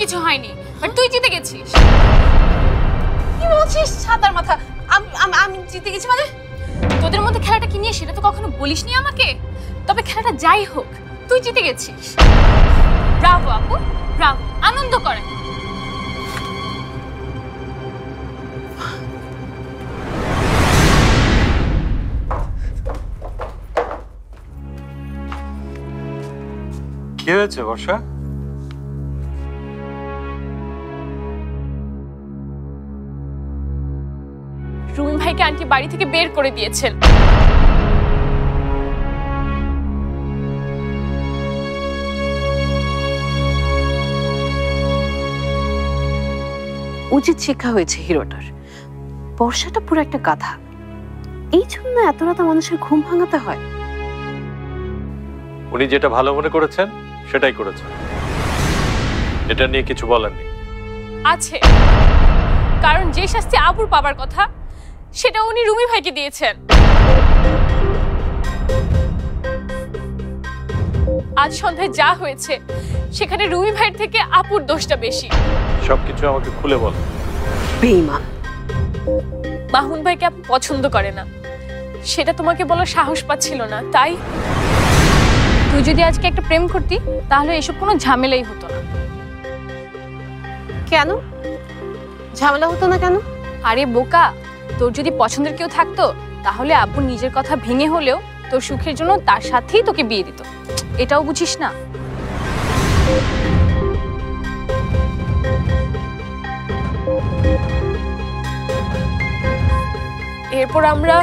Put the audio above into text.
কিছু হয়নি, বাট তুই জিতে গেছিস। কি বলছিস ছাতার মাথা? আমি জিতে গেছি মানে? তোদের মধ্যে খেলাটা কি নিয়ে সেটা তো কখনো বলিসনি আমাকে। তবে খেলাটা যাই হোক, তুই জিতে গেছিস। ব্রাভো আপু, ব্রাভো, আনন্দ করে। কি হয়েছে বর্ষা? রুমি ভাইকে আন্টি বাড়ি থেকে বের করে দিয়েছেন। উচিত শিক্ষা হয়েছে হিরোটার। বর্ষাটা পুরো একটা গাধা। এই জন্য এত রাতে মানুষের ঘুম ভাঙাতে হয়। উনি যেটা ভালো মনে করেছেন সেটাই করেছেন, এটা নিয়ে কিছু বলার নেই। আছে, কারণ যে শাস্তি আপুর পাবার কথা সেটা উনি রুমি ভাইকে দিয়েছেন। আজ সন্ধ্যায় যা হয়েছে সেখানে রুমি ভাইয়ের থেকে আপুর দোষটা বেশি। সবকিছু আমাকে খুলে বল। বেঈমান। মাহুন ভাইকে আপু পছন্দ করে না, সেটা তোমাকে বলার সাহস পাচ্ছিল না। তাই তুই যদি আজকে একটা প্রেম করতি তাহলে এসব কোনো ঝামেলাই হতো না। কেন ঝামেলা হতো না কেন? আরে বোকা, তোর যদি পছন্দের কেউ থাকতো তাহলে আব্বু নিজের কথা ভেঙে হলেও তোর সুখের জন্য তার সাথেই তোকে বিয়ে দিত। এটাও বুঝিস না? এরপর আমরা